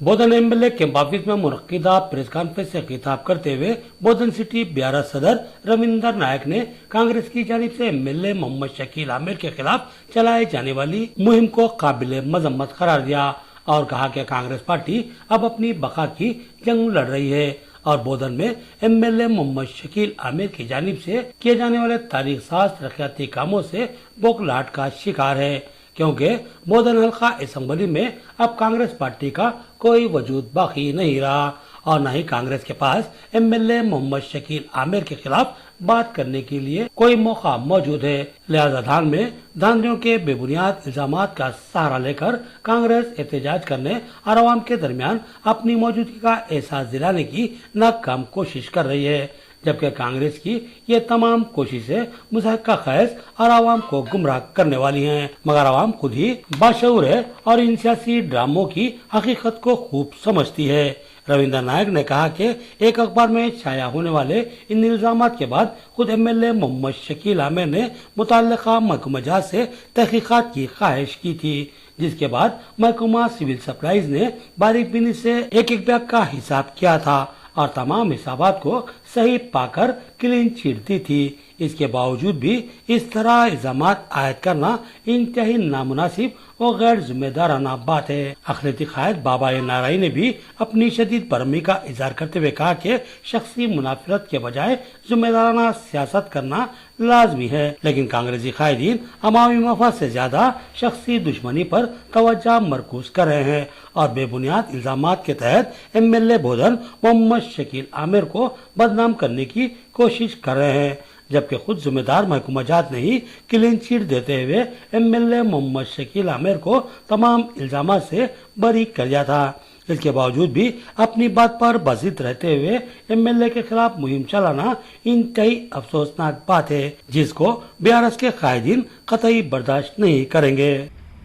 बोधन MLA camp office में मुनक्किदा press conference से खिताब करते हुए बोधन सिटी BRS सदर रविंदर नायक ने कांग्रेस की जानिब से एमएलए मोहम्मद शकील आमिर के खिलाफ चलाई जाने वाली मुहिम को काबिल मजम्मत करार दिया और कहा कि कांग्रेस पार्टी अब अपनी बका की जंग लड़ रही है और बोधन में एमएलए मोहम्मद शकील आमिर की जानिब से किए जाने वाले तारीख साज तरक्याती कामों से बौखलाहट का शिकार है, क्योंकि बोधन हल्का असेंबली में अब कांग्रेस पार्टी का कोई वजूद बाकी नहीं रहा और न ही कांग्रेस के पास एमएलए मोहम्मद शकील आमिर के खिलाफ बात करने के लिए कोई मौका मौजूद है। लिहाजा धान में धांधलियों के बेबुनियाद इल्जामात का सहारा लेकर कांग्रेस एहतजाज करने और आवाम के दरमियान अपनी मौजूदगी का एहसास दिलाने की नाकाम कोशिश कर रही है, जबकि कांग्रेस की ये तमाम कोशिशें मुज़हक्का खैस और आवाम को गुमराह करने वाली हैं, मगर आवाम खुद ही बाशऊर है और इन सियासी ड्रामों की हकीकत को खूब समझती है। रविंद्र नायक ने कहा कि एक अखबार में छाया होने वाले इन इल्जामात के बाद खुद एमएलए मोहम्मद शकील आमिर ने मुतल्लिका महकमा जात से तहकीकात की ख्वाहिश की थी, जिसके बाद महकमा सिविल सप्लाईज ने बारीक बीनी से एक एक बैग का हिसाब किया था और तमाम हिसाबात को सही पाकर क्लीन चिट दी थी। इसके बावजूद भी इस तरह इल्जामात आयद करना इंतहाई नामुनासिब और गैर जिम्मेदाराना बात है। अखिलती कायद बाबा नाराई ने भी अपनी शदीद बरहमी का इजहार करते हुए कहा कि शख्सी मुनाफरत के बजाय जिम्मेदाराना सियासत करना लाजमी है, लेकिन कांग्रेसी कायदीन अवामी मफाद से ज्यादा शख्सी दुश्मनी पर तवज्जो मरकूज कर रहे हैं और बेबुनियाद इल्जामात के तहत एमएलए बोधन मोहम्मद शकील आमिर को बदनाम करने की कोशिश कर रहे हैं, जबकि खुद जिम्मेदार महकमा जात ने ही क्लीन चिट देते हुए एमएलए मोहम्मद शकील आमिर को तमाम इल्जामात से बरी कर दिया था। इसके बावजूद भी अपनी बात पर बजिद रहते हुए एमएलए के खिलाफ मुहिम चलाना इंतहाई अफसोसनाक बात है, जिसको BRS के कायदीन कतई बर्दाश्त नहीं करेंगे।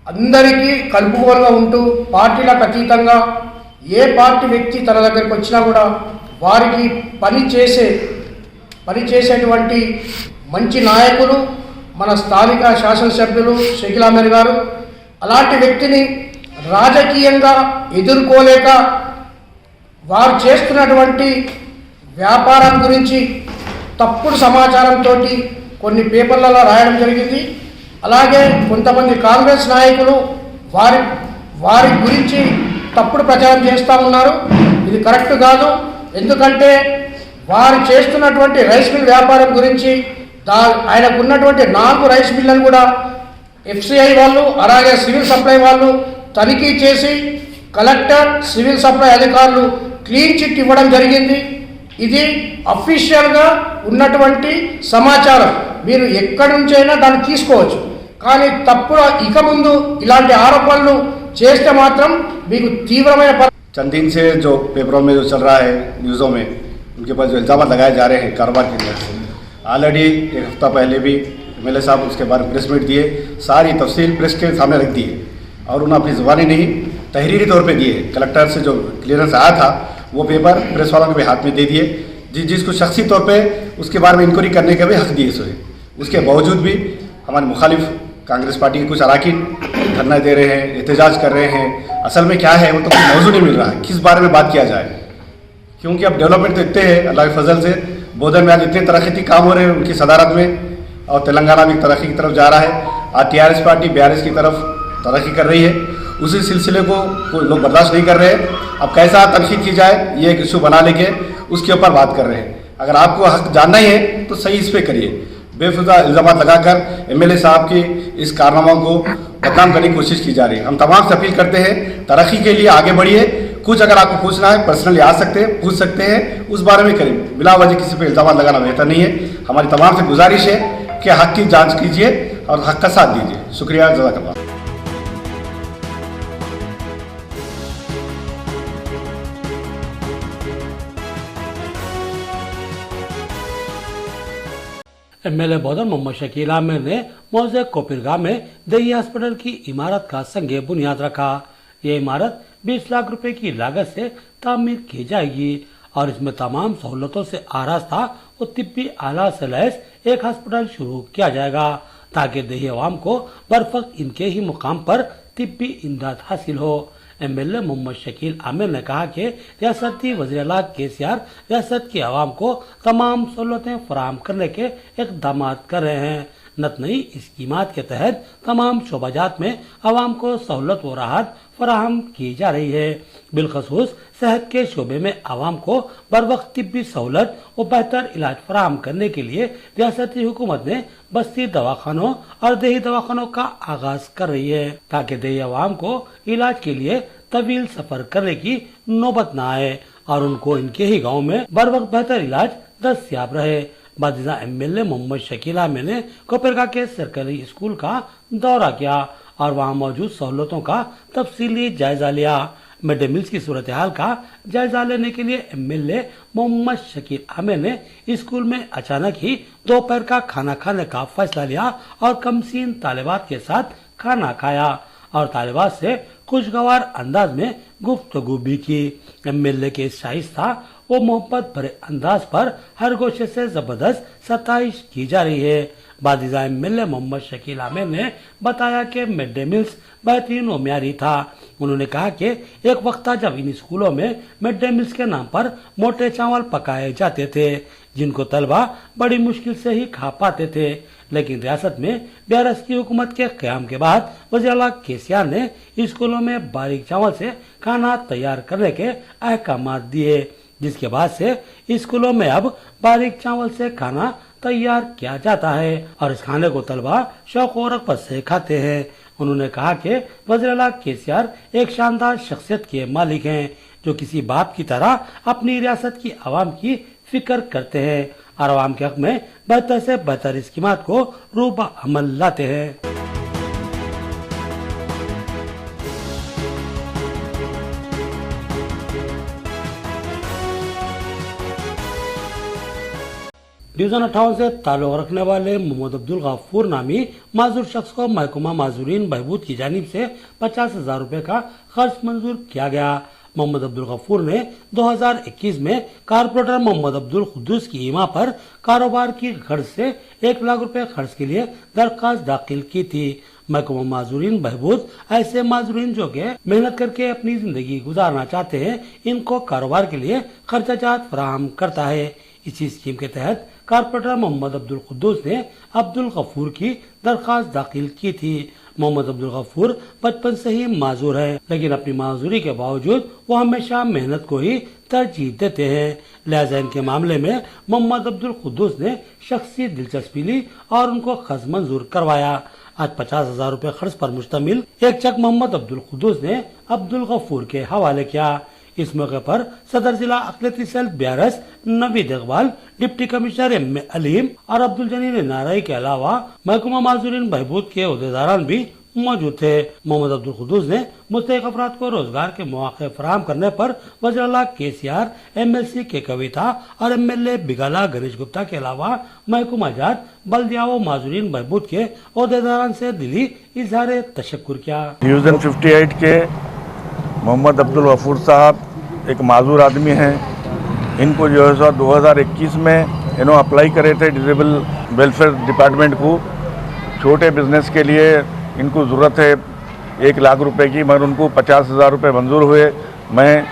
అందరికీ కలుపుకోలుగా ఉంటూ పార్టీలకు అతీతంగా ఏ పార్టీ వ్యక్తి తన దగ్గరికి వచ్చినా కూడా వారికి పనిచేసేటువంటి మంచి నాయకులు మన స్థానిక శాసనసభ్యులు షకీల్ ఆమిర్ గారు అలాంటి వ్యక్తిని రాజకీయంగా ఎదుర్కోలేక వారు చేస్తున్నటువంటి వ్యాపారం గురించి తప్పుడు సమాచారంతో కొన్ని పేపర్లలో రాయడం జరిగింది। అలాగే కొంతమంది కాంగ్రెస్ నాయకులు వారి గురించి తప్పుడు ప్రచారం చేస్తూ ఉన్నారు। ఇది కరెక్ట్ కాదు, ఎందుకంటే వారు చేస్తున్నటువంటి రైస్ మిల్ వ్యాపారం గురించి ఆయనకు ఉన్నటువంటి 4 రైస్ మిల్లను కూడా FCI వాళ్ళు అలాగే సివిల్ సప్లై వాళ్ళు తనిఖీ చేసి కలెక్టర్ సివిల్ సప్లై అధికారులు క్లీన్ చిట్ ఇవ్వడం జరిగింది। ఇది అఫీషియల్గా ఉన్నటువంటి సమాచారం, మీరు ఎక్కడి నుంచైనా దాన్ని తీసుకోవచ్చు, కానీ తప్పుడు ఇక ముందు ఇలాంటి ఆరోపణలు చేస్తే మాత్రం మీకు తీవ్రమైన चंद दिन से जो पेपरों में जो चल रहा है, न्यूज़ों में उनके पास जो इल्ज़ाम लगाए जा रहे हैं कारोबार की वजह से, ऑलरेडी एक हफ्ता पहले भी MLA साहब उसके बारे में प्रेस मीट दिए, सारी तफसील प्रेस के सामने रख दी है और उन्होंने अपनी ज़ुबानी नहीं तहरीरी तौर पे दिए। कलेक्टर से जो क्लियरेंस आया था वो पेपर प्रेस वालों के भी हाथ में दे दिए, जिसको शख्सी तौर पर उसके बारे में इंक्वायरी करने के भी हक दिए उसे। उसके बावजूद भी हमारे मुखालिफ कांग्रेस पार्टी के कुछ अराकीन धरना दे रहे हैं, एहतजाज कर रहे हैं। असल में क्या है वो तो कोई मौजू नहीं मिल रहा है, किस बारे में बात किया जाए, क्योंकि अब डेवलपमेंट तो इतने हैं अल्लाह के फजल से। बोधन में आज इतने तरक्की काम हो रहे हैं उनकी सदारत में और तेलंगाना भी तरक्की की तरफ जा रहा है। आज TRS पार्टी BRS की तरफ तरक्की कर रही है, उसी सिलसिले को लोग बर्दाश्त नहीं कर रहे हैं। अब कैसा तनकीद की जाए ये एक इशू बना लेके उसके ऊपर बात कर रहे हैं। अगर आपको हक जानना ही है तो सही इस पर करिए, बेफुज़ा इल्ज़ामात लगाकर MLA साहब की इस कारनामा को बदनाम करने की कोशिश की जा रही है। हम तमाम से अपील करते हैं तरक्की के लिए आगे बढ़िए, कुछ अगर आपको पूछना है पर्सनली आ सकते हैं, पूछ सकते हैं, उस बारे में करें, बिला वजह किसी पर इल्ज़ामात लगाना बेहतर नहीं है। हमारी तमाम से गुजारिश है कि हक की जाँच कीजिए और हक का साथ दीजिए। शुक्रिया, जज़ाकल्लाह। एमएलए बोधन मोहम्मद शकील आमिर ने मौजे कोपिरगाह में दही हॉस्पिटल की इमारत का संगे बुनियाद रखा। ये इमारत 20 लाख रुपए की लागत से तामीर की जाएगी और इसमें तमाम सहूलतों से आरास्ता और तिब्बी आला से लैस एक हॉस्पिटल शुरू किया जाएगा, ताकि दही अवाम को बरफक इनके ही मुकाम पर तिब्बी इमदाद हासिल हो। एमएलए मोहम्मद शकील आमिर ने कहा कि रियासती वज़ीर-ए-आला केसीआर रियासत की आवाम को तमाम सहूलतें फराहम करने के इक़दाम कर रहे हैं। नत नई स्कीमात के तहत तमाम शोबाजात में आवाम को सहूलत व राहत फराहम की जा रही है। बिलखसूस सेहत के शोबे में आवाम को बर वक्त तिब्बी सहूलत और बेहतर इलाज फराहम करने के लिए रियासती हुकूमत ने बस्ती दवाखानों और देही दवाखानों का आगाज कर रही है, ताकि देही आवाम को इलाज के लिए तवील सफर करने की नौबत न आए और उनको इनके ही गाँव में बर वक्त बेहतर इलाज दस्तयाब रहे। बादिजा एमएलए मोहम्मद शकील आमिर ने कोपरगा के सरकारी स्कूल का दौरा किया और वहां मौजूद सहूलतों का तफसीली जायजा लिया। मिड डे मील्स की सूरत हाल का जायजा लेने के लिए एमएलए मोहम्मद शकील आमिर ने स्कूल में अचानक ही दोपहर का खाना खाने का फैसला लिया और कमसीन तालिबात के साथ खाना खाया और तालिबात से खुशगवार अंदाज में गुफ्तगू भी की। एमएलए के शाइस्ता वो मोहब्बत भरे अंदाज पर हर गोशे से जबरदस्त सताइश की जा रही है। बादिजा एमएलए मोहम्मद शकील आमिर ने बताया कि मिड डे मील्स बेहतरीन व म्यारी था। उन्होंने कहा कि एक वक्त था जब इन स्कूलों में मिड डे मील्स के नाम पर मोटे चावल पकाए जाते थे, जिनको तलबा बड़ी मुश्किल से ही खा पाते थे, लेकिन रियासत में BRS की हुकूमत के क़याम के बाद वज़ीर-ए-आला केसीआर ने स्कूलों में बारीक चावल से खाना तैयार करने के अहकाम दिए, जिसके बाद से स्कूलों में अब बारीक चावल से खाना तैयार किया जाता है और इस खाने को तलबा शौक और रग़बत से खाते हैं। उन्होंने कहा कि वज़ीर-ए-आला केसीआर एक शानदार शख्सियत के मालिक हैं, जो किसी बाप की तरह अपनी रियासत की आवाम की फिक्र करते हैं और आवाम के हक में बेहतर से बेहतर स्कीमात को रूबा अमल लाते हैं। डिवीजन 58 से ताल्लुक़ रखने वाले मोहम्मद अब्दुल गफूर नामी माजूर शख्स को महकमा माजूरीन बहबूद की जानिब से 50,000 रुपए का खर्च मंजूर किया गया। मोहम्मद अब्दुल गफूर ने 2021 में कारपोरेटर मोहम्मद अब्दुल कुद्दूस की ईमा पर कारोबार की गर्ज से 1 लाख रुपए खर्च के लिए दरख्वास्त दाखिल की थी। महकमा माजूरीन बहबूद ऐसे माजूरीन जो के मेहनत करके अपनी जिंदगी गुजारना चाहते हैं, इनको कारोबार के लिए खर्चाजात फराहम करता है। इसी स्कीम के तहत कारपोरेटर मोहम्मद अब्दुल कुद्दूस ने अब्दुल गफूर की दरख्वास्त दाखिल की थी। मोहम्मद अब्दुल गफूर बचपन से ही माजूर है, लेकिन अपनी माजूरी के बावजूद वो हमेशा मेहनत को ही तरजीह देते हैं। लिहाजा इनके मामले में मोहम्मद अब्दुल कुद्दूस ने शख्सी दिलचस्पी ली और उनको खर्च मंजूर करवाया। आज 50,000 रुपए खर्च पर मुश्तमिल एक चेक मोहम्मद अब्दुल कुद्दूस ने अब्दुल गफूर के हवाले किया। इस मौके पर सदर जिला अक़लियती cell BRS Naveed Iqbal, deputy commissioner M.A. Aleem और अब्दुल जलील नाराई के अलावा महकमा माजूरीन बहबूद के ओहदेदारान भी मौजूद थे। मोहम्मद अब्दुल कुद्दूस ने मुस्तहिक अफराद को रोजगार के मौके फराहम करने पर वज़ीर-ए-आला केसीआर, MLC के कविता और MLA बिगाला गणेश गुप्ता के अलावा महकमा जात बल्दिया व माजूरीन बहबूद के ओहदेदारान से दिली इजहार तशक्कुर किया। डिवीज़न 58 के मोहम्मद अब्दुल गफूर साहब एक माजूर आदमी हैं। इनको जो है 2021 में इन्होंने अप्लाई करे थे डिसेबल वेलफेयर डिपार्टमेंट को। छोटे बिजनेस के लिए इनको ज़रूरत है 1 लाख रुपए की, मगर उनको 50,000 रुपये मंजूर हुए। मैं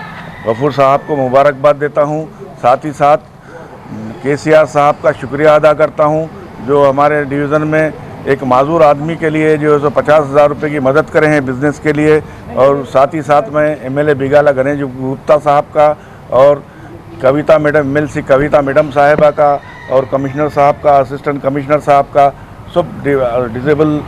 गफूर साहब को मुबारकबाद देता हूं, साथ ही साथ केसीआर साहब का शुक्रिया अदा करता हूं, जो हमारे डिवीज़न में एक माजूर आदमी के लिए जो है 50,000 रुपये की मदद करे हैं बिज़नेस के लिए। और साथ ही साथ मैं MLA बिगाला गणेश गुप्ता साहब का और कविता मैडम MLC कविता मैडम साहिबा का और कमिश्नर साहब का, असिस्टेंट कमिश्नर साहब का, सब डिसेबल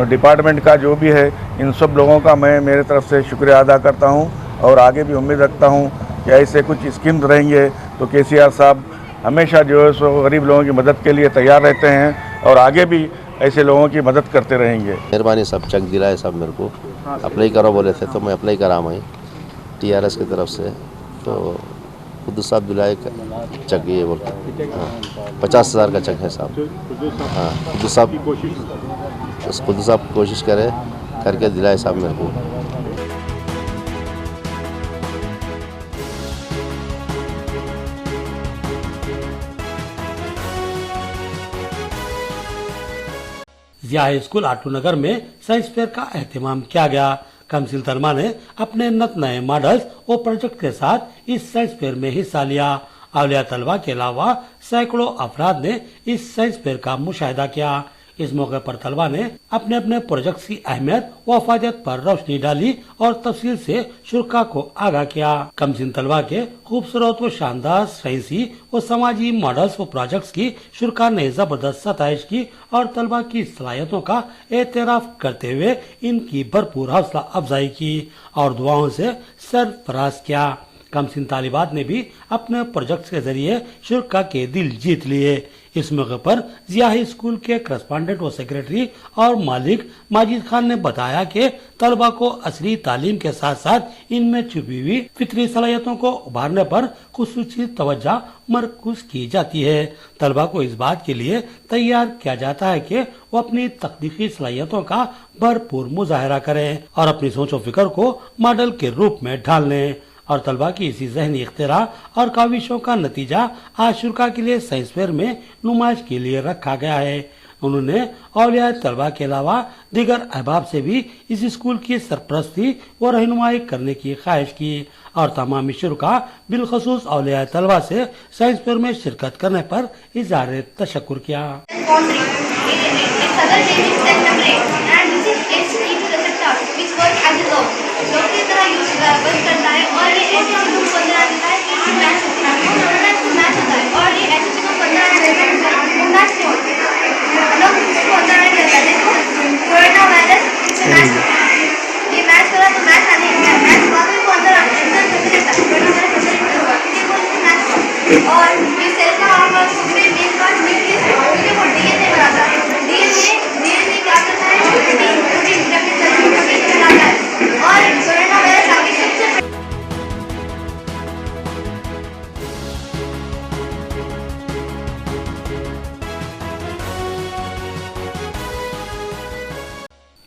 डिपार्टमेंट का जो भी है, इन सब लोगों का मैं मेरे तरफ से शुक्रिया अदा करता हूं और आगे भी उम्मीद रखता हूं कि ऐसे कुछ स्कीम्स रहेंगे तो केसीआर साहब हमेशा जो है सो गरीब लोगों की मदद के लिए तैयार रहते हैं और आगे भी ऐसे लोगों की मदद करते रहेंगे। मेहरबानी सब चेक दिलाए सब मेरे को अप्लाई करो बोले थे तो मैं अप्लाई करा मैं TRS की तरफ से, तो खुद साहब दिलाए चेक ये बोल 50,000 का चेक है साहब। हाँ खुद साहब कोशिश करे करके दिलाए साहब मेरे को। जिया हाई स्कूल आटू नगर में साइंस फेयर का एहतमाम किया गया। कमसिल तलवा ने अपने नए मॉडल्स और प्रोजेक्ट के साथ इस साइंस फेयर में हिस्सा लिया। औलिया तलवा के अलावा सैकड़ों अफराद ने इस साइंस फेयर का मुशाहिदा किया। इस मौके पर तलवा ने अपने अपने प्रोजेक्ट की अहमियत व अफादियत पर रोशनी डाली और तफसील से शुरा को आगाह किया। कमसिन तलवा के खूबसूरत व शानदार साइंसी व समाजी मॉडल्स व प्रोजेक्ट्स की शुरा ने जबरदस्त सताइश की और तलवा की सलाहियतों का एतराफ करते हुए इनकी भरपूर हौसला अफजाई की और दुआओं से सरफराज किया। कमसिन तालिबात ने भी अपने प्रोजेक्ट्स के जरिए शुरा के दिल जीत लिए। इस मौके पर जियाही स्कूल के करस्पॉन्डेंट व सेक्रेटरी और मालिक माजिद खान ने बताया कि तलबा को असली तालीम के साथ साथ इनमें छुपी हुई फितरी सलाहियतों को उभारने पर खुसूसी तवज्जो मरकूज की जाती है। तलबा को इस बात के लिए तैयार किया जाता है कि वो अपनी तकनीकी सलाहियतों का भरपूर मुजाहरा करें और अपनी सोचो फिक्र को मॉडल के रूप में ढाल लें और तलबा की इसी जहनी इख्तिरा और काविशों का नतीजा आज शुरा के लिए साइंस फेयर में नुमाइश के लिए रखा गया है। उन्होंने औलिया तलबा के अलावा दीगर अहबाब से भी इस स्कूल की सरपरस्ती व रहनुमाई करने की ख्वाहिश की और तमाम शुरा बिलखसूस औलिया तलबा से साइंस फेयर में शिरकत करने पर इज़हार तशक्कुर किया।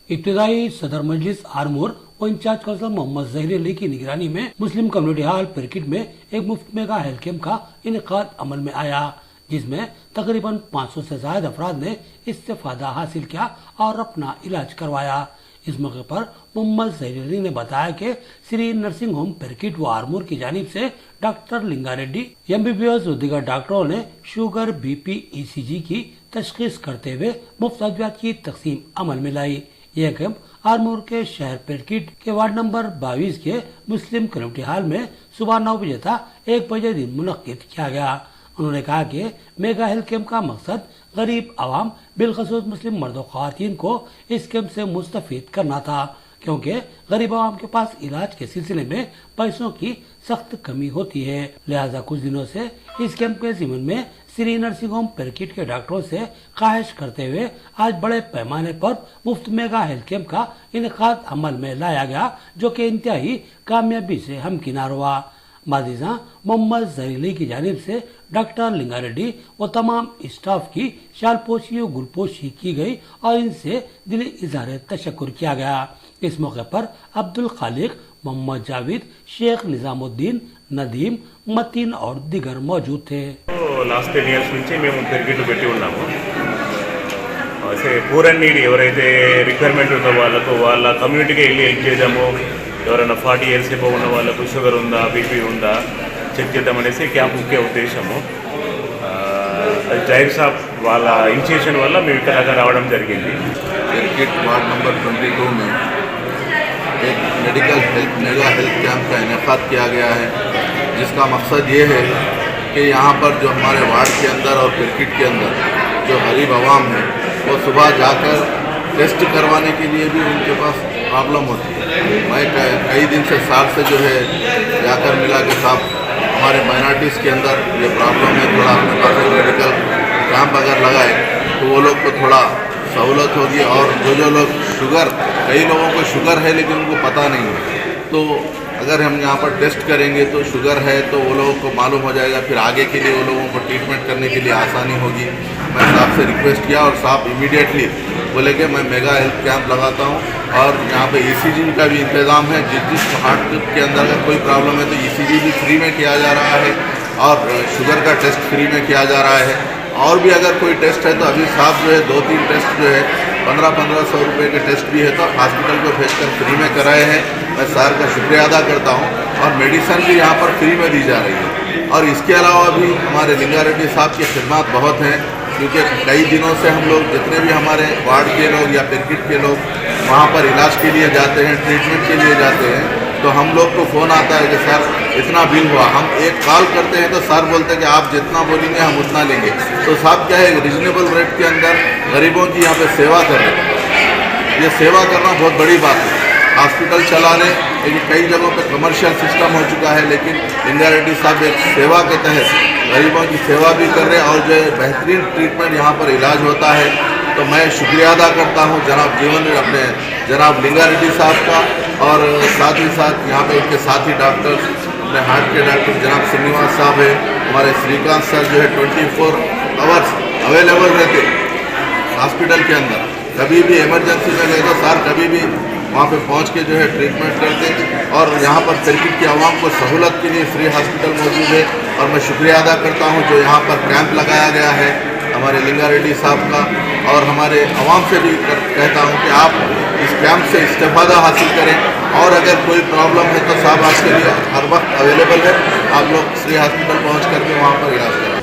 इब्तिदाई सदर मजलिस आरमूर और इंचार्ज काउंसिलर मोहम्मद जहीर अली की निगरानी में मुस्लिम कम्युनिटी हॉल पिरकिट में एक मुफ्त मेगा हेल्थ कैंप का इनेकाद अमल में आया, जिसमें तकरीबन 500 से ज्यादा अफराद ने इस्तेफादा हासिल किया और अपना इलाज करवाया। इस मौके पर मोहम्मद जहीर अली ने बताया कि श्री नर्सिंग होम पिरकिट व आरमूर की जानिब से डॉक्टर लिंगारेड्डी MBBS और दीगर डॉक्टरों ने शुगर BP ECG की तशखीस करते हुए मुफ्त अद्वियात की तकसीम अमल में लाई। यह कैंप आरमूर के शहर पिरकिट के वार्ड नंबर 22 के मुस्लिम कम्युनिटी हॉल में सुबह 9 बजे था 1 बजे दिन मुनक्किद किया गया। उन्होंने कहा कि मेगा हेल्थ कैंप का मकसद गरीब आवाम बिलखसूस मुस्लिम मर्द ख्वातीन को इस कैंप से मुस्तफीद करना था, क्योंकि गरीब आवाम के पास इलाज के सिलसिले में पैसों की सख्त कमी होती है। लिहाजा कुछ दिनों से इस कैंप के ज़िमन में श्री नर्सिंग होम पिरकिट के डॉक्टरों से ख्वाहिश करते हुए आज बड़े पैमाने पर मुफ्त मेगा हेल्थ कैंप का इनेकाद अमल में लाया गया, जो कि इंतहाई कामयाबी से हमकिनार हुआ। माजीजा मोहम्मद जहीर की जानिब से डॉक्टर लिंगारेड्डी व तमाम स्टाफ की शालपोशी और गुलपोशी की गई और इनसे दिली इज़हार तशक्कुर किया गया। इस मौके पर अब्दुल खालिक, मोहम्मद जावेद, शेख निजामुद्दीन, नदीम, मतीन और दिगर मौजूद थे। లాస్ట్ 10 years నుంచి మేము పెరిగిట్టు పెట్టి ఉన్నాము. అయితే పూర్ అండ్ నీడ్ ఎవరైతే రిక్వైర్మెంట్ ఉందో వాళ్ళకు వాళ్ళ కమ్యూనిటీకి వెళ్ళి హెల్ప్ చేద్దాము. ఎవరైనా 40 years ఎబో ఉన్న వాళ్ళకు షుగర్ ఉందా, బీపీ ఉందా చెక్ చేద్దామనేసి క్యాంప్ ముఖ్య ఉద్దేశము. జైర్ సాబ్ వాళ్ళ ఇనిషియేషన్ వల్ల మేము ఇక్కడ రావడం జరిగింది. पेरकिट वार्ड नंबर 22 में एक medical health mega health camp का इनेकाद किया गया है, जिसका मकसद ये है कि यहाँ पर जो हमारे वार्ड के अंदर और पिरकिट के अंदर जो गरीब आवाम है वो सुबह जाकर टेस्ट करवाने के लिए भी उनके पास प्रॉब्लम होती है। मैं कई दिन से साल से जो है जाकर मिला के साहब हमारे माइनॉरिटीज़ के अंदर ये प्रॉब्लम है, थोड़ा अपने पास मेडिकल कैंप अगर लगाए तो वो लोग को थोड़ा सहूलत होगी। और जो लोग शुगर, कई लोगों को शुगर है लेकिन उनको पता नहीं है, तो अगर हम यहाँ पर टेस्ट करेंगे तो शुगर है तो वो लोगों को मालूम हो जाएगा, फिर आगे के लिए वो लोगों को ट्रीटमेंट करने के लिए आसानी होगी। मैं साहब से रिक्वेस्ट किया और साहब इमीडिएटली बोले कि मैं मेगा हेल्थ कैंप लगाता हूँ और यहाँ पे ECG का भी इंतज़ाम है। जिस हार्ट के अंदर का कोई प्रॉब्लम है तो ECG भी फ्री में किया जा रहा है और शुगर का टेस्ट फ्री में किया जा रहा है। और भी अगर कोई टेस्ट है तो अभी साहब जो है 2-3 टेस्ट जो है 1500 रुपये के टेस्ट भी है तो हॉस्पिटल को भेजकर फ्री में कराए हैं। मैं सर का शुक्रिया अदा करता हूँ। और मेडिसिन भी यहाँ पर फ्री में दी जा रही है। और इसके अलावा भी हमारे लिंगारेड्डी साहब की खिदमत बहुत हैं, क्योंकि कई दिनों से हम लोग जितने भी हमारे वार्ड के लोग या पिरकिट के लोग वहाँ पर इलाज के लिए जाते हैं, ट्रीटमेंट के लिए जाते हैं, तो हम लोग को फ़ोन आता है कि सर इतना बिल हुआ। हम एक कॉल करते हैं तो सर बोलते हैं कि आप जितना बोलेंगे हम उतना लेंगे। तो साहब क्या है, रिजनेबल रेट के अंदर गरीबों की यहाँ पे सेवा कर रहे हैं। ये सेवा करना बहुत बड़ी बात है। हॉस्पिटल चलाने लेकिन कई जगहों पे कमर्शियल सिस्टम हो चुका है, लेकिन लिंगारेड्डी साहब एक सेवा के तहत गरीबों की सेवा भी कर रहे हैं और जो बेहतरीन ट्रीटमेंट यहाँ पर इलाज होता है। तो मैं शुक्रिया अदा करता हूँ जनाब लिंगारेड्डी साहब का, और साथ ही साथ यहाँ पे उनके साथी डॉक्टर्स, अपने हार्ट के डॉक्टर जनाब श्रीनिवास साहब है, हमारे श्रीकांत सर जो है 24 आवर्स अवेलेबल रहते हॉस्पिटल के अंदर। कभी भी इमरजेंसी में गए तो सर कभी भी वहाँ पे पहुँच के जो है ट्रीटमेंट करते। और यहाँ पर सर्किट की आवाम को सहूलत के लिए फ्री हॉस्पिटल मौजूद है। और मैं शुक्रिया अदा करता हूँ जो यहाँ पर कैंप लगाया गया है हमारे लिंगारेड्डी साहब का, और हमारे आवाम से भी कहता हूँ कि आप इस कैंप से इस्तेफादा हासिल करें। और अगर कोई प्रॉब्लम है तो साहब आपके लिए हर वक्त अवेलेबल है। आप लोग श्री हॉस्पिटल पहुँच करके वहाँ पर इलाज करें।